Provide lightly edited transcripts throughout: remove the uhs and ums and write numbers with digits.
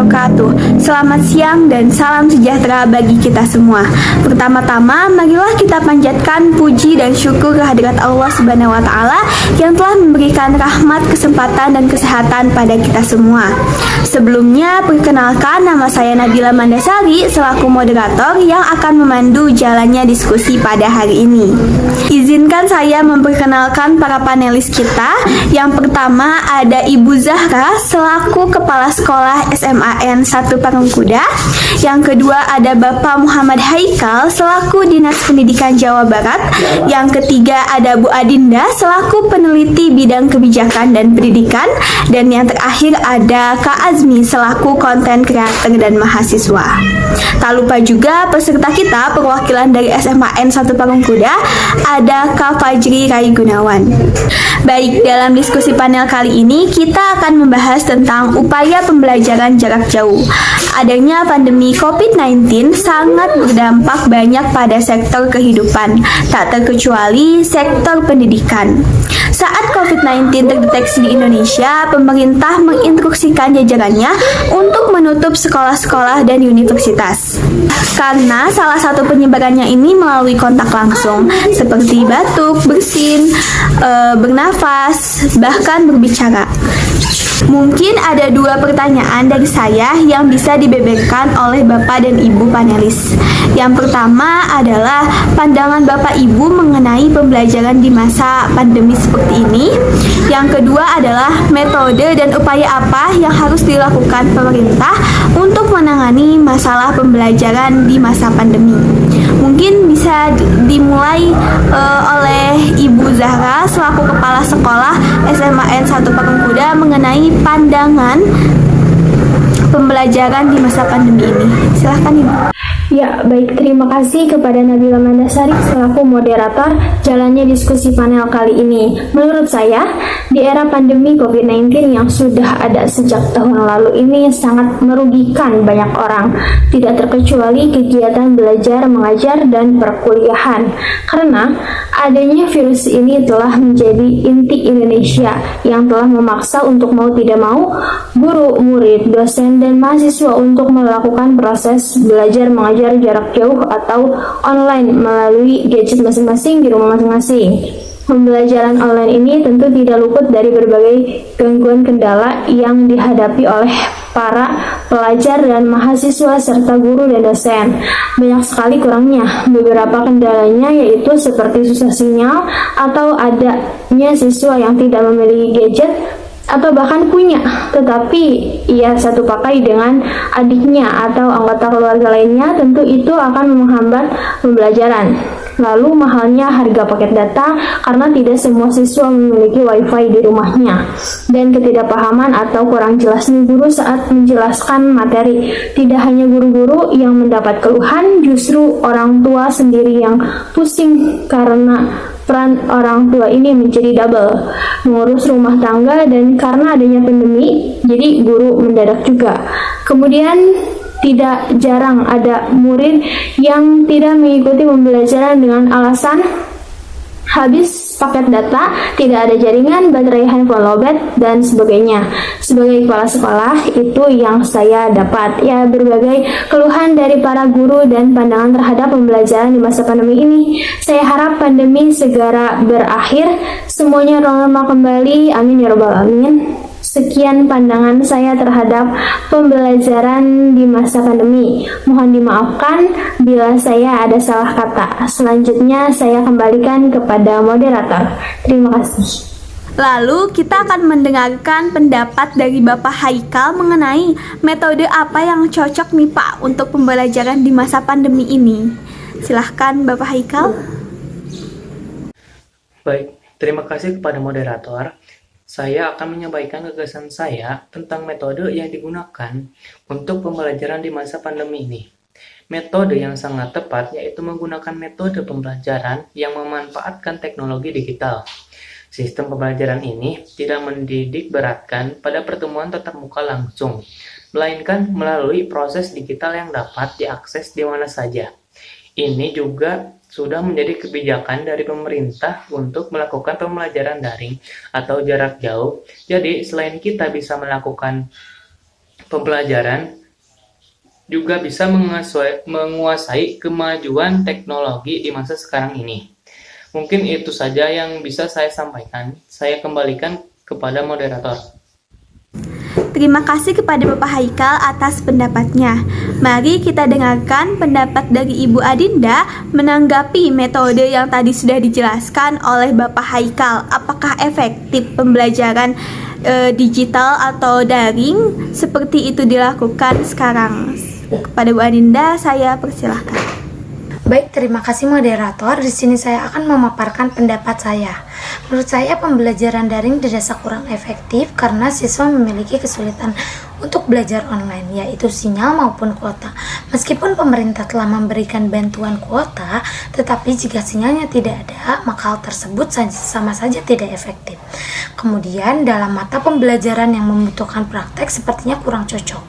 wabarakatuh. Selamat siang dan salam sejahtera bagi kita semua. Pertama-tama, marilah kita panjatkan puji dan syukur kehadirat Allah Subhanahu wa taala yang telah memberikan rahmat, kesempatan dan kesehatan pada kita semua. Sebelumnya, perkenalkan, nama saya Nabila Mandasari selaku moderator yang akan memandu jalannya diskusi pada hari ini. Izinkan saya memperkenalkan para panelis kita. Yang pertama ada Ibu Zahra selaku Kepala Sekolah SMAN 1 Parungkuda. Yang kedua ada Bapak Muhammad Haikal selaku Dinas Pendidikan Jawa Barat. Yang ketiga ada Bu Adinda selaku peneliti bidang kebijakan dan pendidikan. Dan yang terakhir ada Kak Azmi selaku konten kreator dan mahasiswa. Tak lupa juga peserta kita perwakilan dari SMAN 1 Parungkuda ada Kak Fajri Rai Gunawan. Baik, dalam diskusi panel kali ini kita akan membahas tentang upaya pembelajaran jarak jauh. Adanya pandemi COVID-19 sangat berdampak banyak pada sektor kehidupan, tak terkecuali sektor pendidikan. Saat COVID-19 terdeteksi di Indonesia, pemerintah menginstruksikan jajarannya untuk menutup sekolah-sekolah dan universitas. Karena salah satu penyebarannya ini melalui kontak langsung, seperti batuk, bersin, bernafas, bahkan berbicara. Mungkin ada dua pertanyaan dari saya yang bisa dibeberkan oleh Bapak dan Ibu panelis. Yang pertama adalah pandangan Bapak Ibu mengenai pembelajaran di masa pandemi seperti ini. Yang kedua adalah metode dan upaya apa yang harus dilakukan pemerintah untuk menangani masalah pembelajaran di masa pandemi. Mungkin bisa dimulai oleh Ibu Zahra selaku Kepala Sekolah SMAN 1 Parungkuda mengenai pandangan pembelajaran di masa pandemi ini. Silahkan Ibu. Ya, baik, terima kasih kepada Nabila Mandasari selaku moderator jalannya diskusi panel kali ini. Menurut saya, di era pandemi COVID-19 yang sudah ada sejak tahun lalu ini sangat merugikan banyak orang, tidak terkecuali kegiatan belajar, mengajar, dan perkuliahan. Karena adanya virus ini telah menjadi inti Indonesia yang telah memaksa untuk mau tidak mau guru, murid, dosen, dan mahasiswa untuk melakukan proses belajar mengajar jarak jauh atau online melalui gadget masing-masing di rumah masing-masing. Pembelajaran online ini tentu tidak luput dari berbagai gangguan kendala yang dihadapi oleh para pelajar dan mahasiswa serta guru dan dosen. Banyak sekali kurangnya. Beberapa kendalanya yaitu seperti susah sinyal atau adanya siswa yang tidak memiliki gadget atau bahkan punya, tetapi ia satu pakai dengan adiknya atau anggota keluarga lainnya, tentu itu akan menghambat pembelajaran. Lalu mahalnya harga paket data karena tidak semua siswa memiliki wifi di rumahnya, dan ketidakpahaman atau kurang jelasnya guru saat menjelaskan materi. Tidak hanya guru-guru yang mendapat keluhan, justru orang tua sendiri yang pusing karena peran orang tua ini menjadi double, mengurus rumah tangga, dan karena adanya pandemi, jadi guru mendadak juga. Kemudian tidak jarang ada murid yang tidak mengikuti pembelajaran dengan alasan habis paket data, tidak ada jaringan, baterai handphone lowbat, dan sebagainya. Sebagai kepala sekolah, itu yang saya dapat. Ya, berbagai keluhan dari para guru dan pandangan terhadap pembelajaran di masa pandemi ini. Saya harap pandemi segera berakhir, semuanya normal kembali. Amin ya rabbal alamin. Sekian pandangan saya terhadap pembelajaran di masa pandemi. Mohon dimaafkan bila saya ada salah kata. Selanjutnya saya kembalikan kepada moderator. Terima kasih. Lalu kita akan mendengarkan pendapat dari Bapak Haikal mengenai metode apa yang cocok nih Pak untuk pembelajaran di masa pandemi ini. Silahkan Bapak Haikal. Baik, terima kasih kepada moderator. Saya akan menyampaikan gagasan saya tentang metode yang digunakan untuk pembelajaran di masa pandemi ini. Metode yang sangat tepat yaitu menggunakan metode pembelajaran yang memanfaatkan teknologi digital. Sistem pembelajaran ini tidak mendidik beratkan pada pertemuan tatap muka langsung, melainkan melalui proses digital yang dapat diakses di mana saja. Ini juga sudah menjadi kebijakan dari pemerintah untuk melakukan pembelajaran daring atau jarak jauh. Jadi, selain kita bisa melakukan pembelajaran juga bisa menguasai kemajuan teknologi di masa sekarang ini. Mungkin itu saja yang bisa saya sampaikan. Saya kembalikan kepada moderator. Terima kasih kepada Bapak Haikal atas pendapatnya. Mari kita dengarkan pendapat dari Ibu Adinda menanggapi metode yang tadi sudah dijelaskan oleh Bapak Haikal. Apakah efektif pembelajaran digital atau daring seperti itu dilakukan sekarang? Kepada Bu Adinda, saya persilahkan. Baik, terima kasih moderator. Di sini saya akan memaparkan pendapat saya. Menurut saya pembelajaran daring dirasa kurang efektif karena siswa memiliki kesulitan untuk belajar online, yaitu sinyal maupun kuota. Meskipun pemerintah telah memberikan bantuan kuota, tetapi jika sinyalnya tidak ada, maka hal tersebut sama saja tidak efektif. Kemudian dalam mata pembelajaran yang membutuhkan praktek sepertinya kurang cocok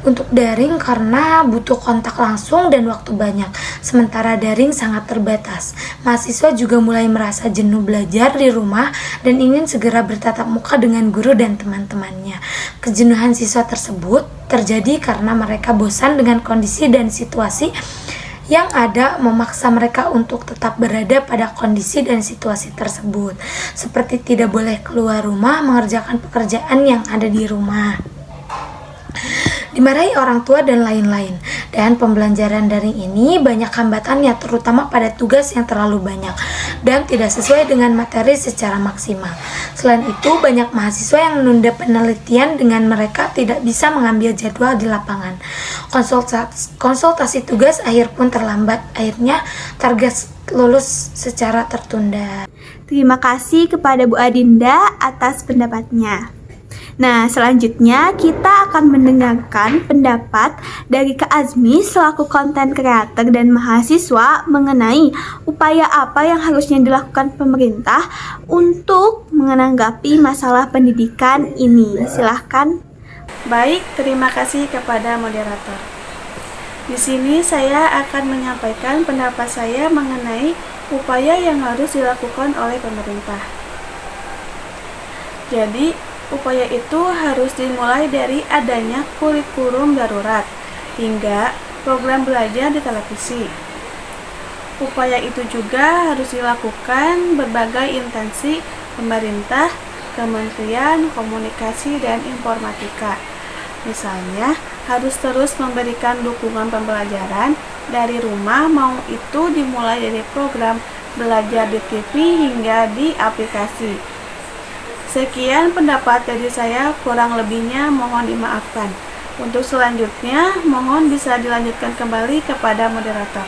untuk daring karena butuh kontak langsung dan waktu banyak, sementara daring sangat terbatas. Mahasiswa juga mulai merasa jenuh belajar di rumah dan ingin segera bertatap muka dengan guru dan teman-temannya. Kejenuhan siswa tersebut terjadi karena mereka bosan dengan kondisi dan situasi yang ada memaksa mereka untuk tetap berada pada kondisi dan situasi tersebut, seperti tidak boleh keluar rumah mengerjakan pekerjaan yang ada di rumah, dimarahi orang tua dan lain-lain. Dan pembelajaran daring ini banyak hambatannya, terutama pada tugas yang terlalu banyak dan tidak sesuai dengan materi secara maksimal. Selain itu, banyak mahasiswa yang menunda penelitian dengan mereka tidak bisa mengambil jadwal di lapangan. Konsultasi tugas akhir pun terlambat, akhirnya target lulus secara tertunda. Terima kasih kepada Bu Adinda atas pendapatnya. Nah, selanjutnya kita akan mendengarkan pendapat dari Kak Azmi selaku konten kreator dan mahasiswa mengenai upaya apa yang harusnya dilakukan pemerintah untuk menanggapi masalah pendidikan ini. Silahkan. Baik, terima kasih kepada moderator. Di sini saya akan menyampaikan pendapat saya mengenai upaya yang harus dilakukan oleh pemerintah. Jadi, upaya itu harus dimulai dari adanya kurikulum darurat hingga program belajar di televisi. Upaya itu juga harus dilakukan berbagai instansi pemerintah, Kementerian Komunikasi dan Informatika. Misalnya, harus terus memberikan dukungan pembelajaran dari rumah, mau itu dimulai dari program belajar di TV hingga di aplikasi. Sekian pendapat dari saya, kurang lebihnya mohon dimaafkan. Untuk selanjutnya, mohon bisa dilanjutkan kembali kepada moderator.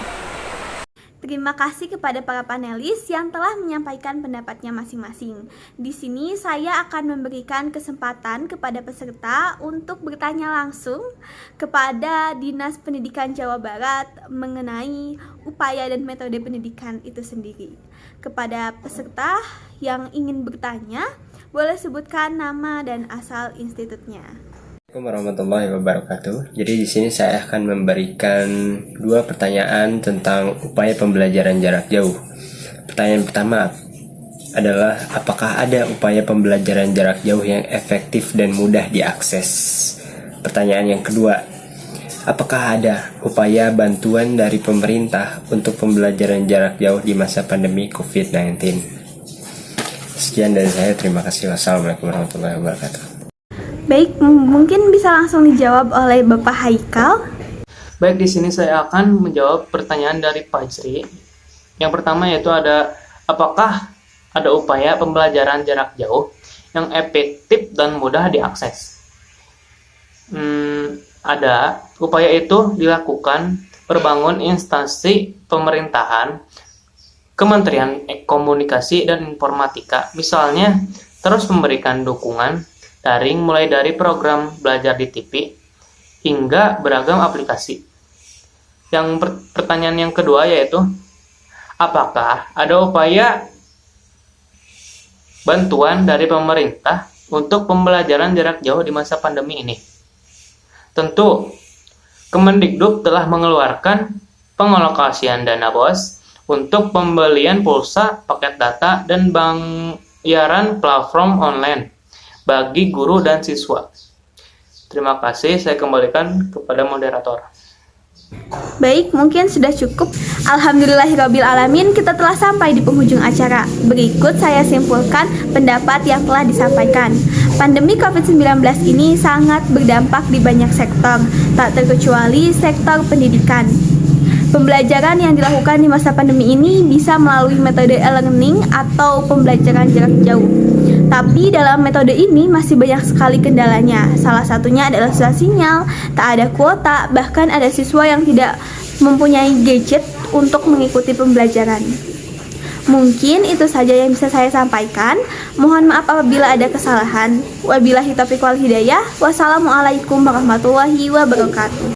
Terima kasih kepada para panelis yang telah menyampaikan pendapatnya masing-masing. Di sini saya akan memberikan kesempatan kepada peserta untuk bertanya langsung kepada Dinas Pendidikan Jawa Barat mengenai upaya dan metode pendidikan itu sendiri. Kepada peserta yang ingin bertanya, boleh sebutkan nama dan asal institutnya. Assalamualaikum warahmatullahi wabarakatuh. Jadi di sini saya akan memberikan 2 pertanyaan tentang upaya pembelajaran jarak jauh. Pertanyaan pertama adalah apakah ada upaya pembelajaran jarak jauh yang efektif dan mudah diakses? Pertanyaan yang kedua, apakah ada upaya bantuan dari pemerintah untuk pembelajaran jarak jauh di masa pandemi COVID-19? Sekian dari saya, terima kasih. Wassalamualaikum warahmatullahi wabarakatuh. Baik, mungkin bisa langsung dijawab oleh Bapak Haikal. Baik, di sini saya akan menjawab pertanyaan dari Pak Jri. Yang pertama yaitu apakah ada upaya pembelajaran jarak jauh yang efektif dan mudah diakses? Ada. Upaya itu dilakukan berbangun instansi pemerintahan, Kementerian Komunikasi dan Informatika, misalnya terus memberikan dukungan daring mulai dari program belajar di TV hingga beragam aplikasi. Yang pertanyaan yang kedua yaitu, apakah ada upaya bantuan dari pemerintah untuk pembelajaran jarak jauh di masa pandemi ini? Tentu, Kemendikbud telah mengeluarkan pengalokasian dana BOS untuk pembelian pulsa, paket data, dan bayaran platform online bagi guru dan siswa. Terima kasih, saya kembalikan kepada moderator. Baik, mungkin sudah cukup. Alhamdulillahirrabbilalamin, kita telah sampai di penghujung acara. Berikut saya simpulkan pendapat yang telah disampaikan. Pandemi COVID-19 ini sangat berdampak di banyak sektor, tak terkecuali sektor pendidikan. Pembelajaran yang dilakukan di masa pandemi ini bisa melalui metode e-learning atau pembelajaran jarak jauh. Tapi dalam metode ini masih banyak sekali kendalanya. Salah satunya adalah susah sinyal, tak ada kuota, bahkan ada siswa yang tidak mempunyai gadget untuk mengikuti pembelajaran. Mungkin itu saja yang bisa saya sampaikan. Mohon maaf apabila ada kesalahan. Wabillahi taufiq wal hidayah. Wassalamualaikum warahmatullahi wabarakatuh.